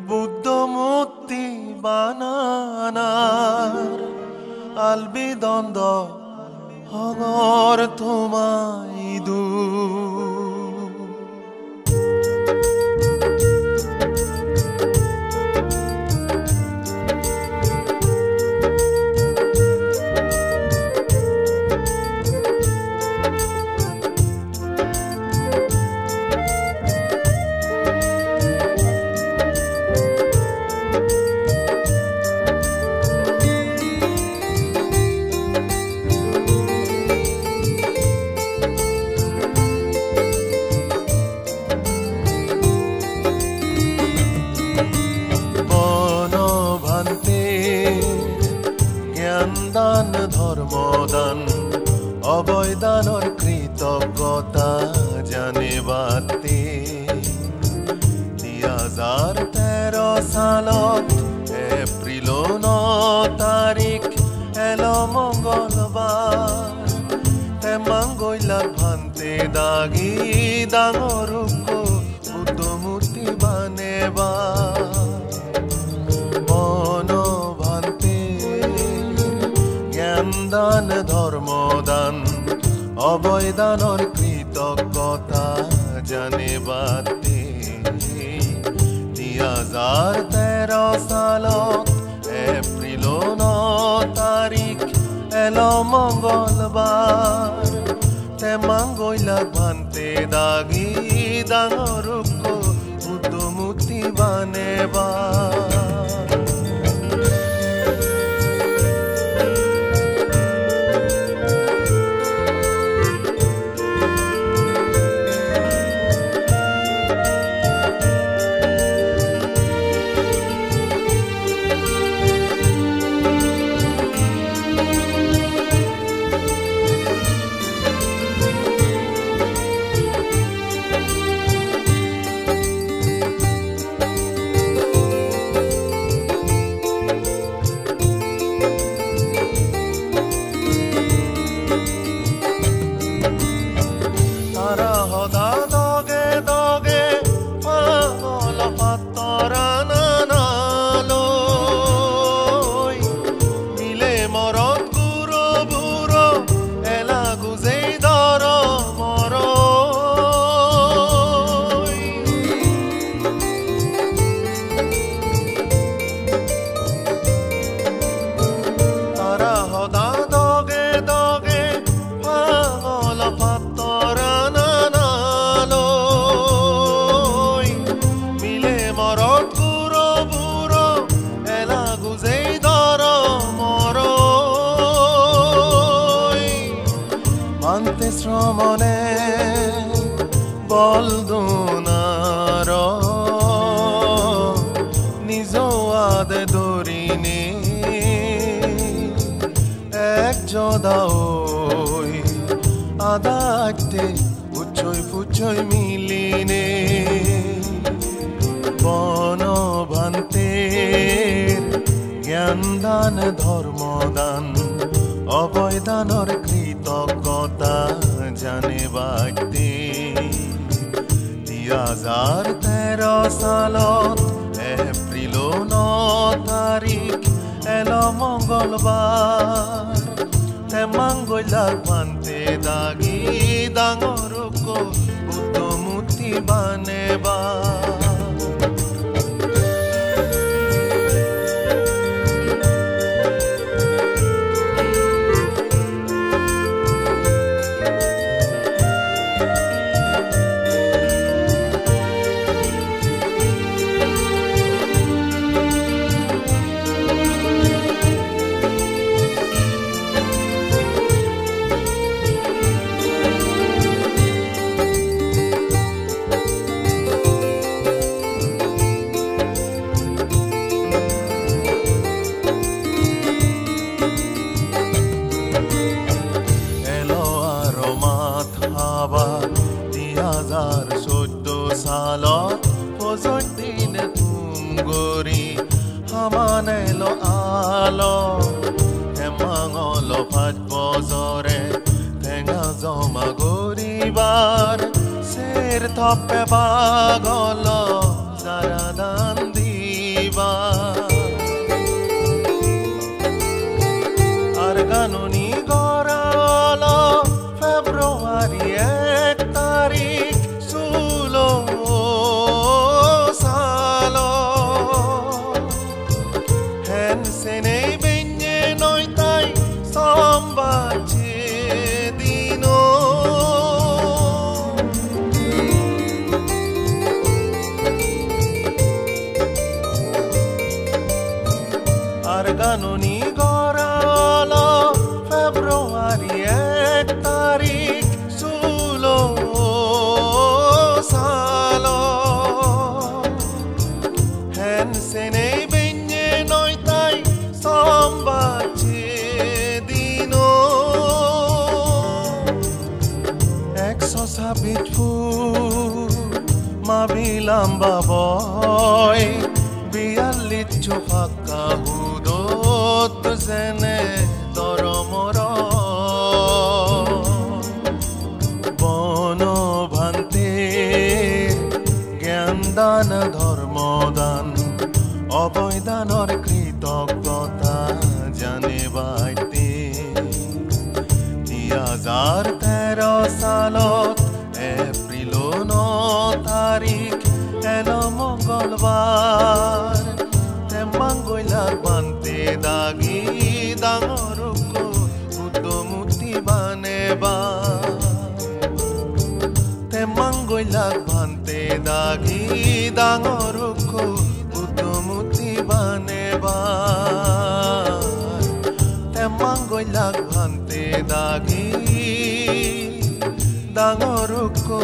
বুদ্ধমূৰ্তি বানানাৰ আলবিদন্দ হঙৰ তোমায় দু দান ধৰ্মদান অবৈদানৰ কৃতজ্ঞতা জানিবাতে 2013 সালত এপ্ৰিল 9 তাৰিখ এলো মঙ্গলবাৰ তেমাঙ্গৈলাৰ ভান্তে দাগি ডাঙৰক বুদ্ধমূৰ্তি বানেবা দান ধৰ্মদান অবৈদানৰ কৃতজ্ঞতা জানিবাতে 2013 সালত এপ্ৰিল 9 তাৰিখ এলো মঙ্গলবাৰ তেমাঙ্গৈলাৰ ভান্তে দাগি ডাঙৰক বুদ্ধমূৰ্তি বানেবা শ্রমণে বলদুনার নিজ আদে দরিনে এক জদাওই আদাতে উচ্চই পুচ্চই মিলিনে বনভান্তে জ্ঞান দান ধর্মদান অবৈদানৰ কৃতজ্ঞতা জানিবাতে 2013 সালত এপ্ৰিল 9 তাৰিখ এলো মঙ্গলবাৰ তেমাঙ্গৈলাৰ ভান্তে দাগি ডাঙৰক বুদ্ধমূৰ্তি বানেবা সালত পজদিন তুমগরি হামানেলো আলো হেমাঙল ভাত বজরে ঠেঙা জমা গরিবার সের thoppe bagolo zaradan diva ar ganoni goralo February 1 tarik sulo salo hen senei benye noitai sombache dino ar ganoni goralo February 1 tarik sulo salo hen senei benye noitai sombache dino ekso sabit fu mabilam baboy bialicho fakka hudot zene doromoro bono bhante জ্ঞানদান ধর্মদান অবৈদানৰ কৃতজ্ঞতা জানিবাইতে 2013 সালত এপ্ৰিল 9 তাৰিখ এলো মঙ্গলবাৰ তেমাঙ্গৈলাৰ বান্তে দাগি ডাঙৰকো উদমুতি বানেবা তেমাঙ্গৈলাক ভান্তে দাগি ডাঙৰকো উদমুতি বানেবা তেমাঙ্গৈলাক ভান্তে দাগি ডাঙৰকো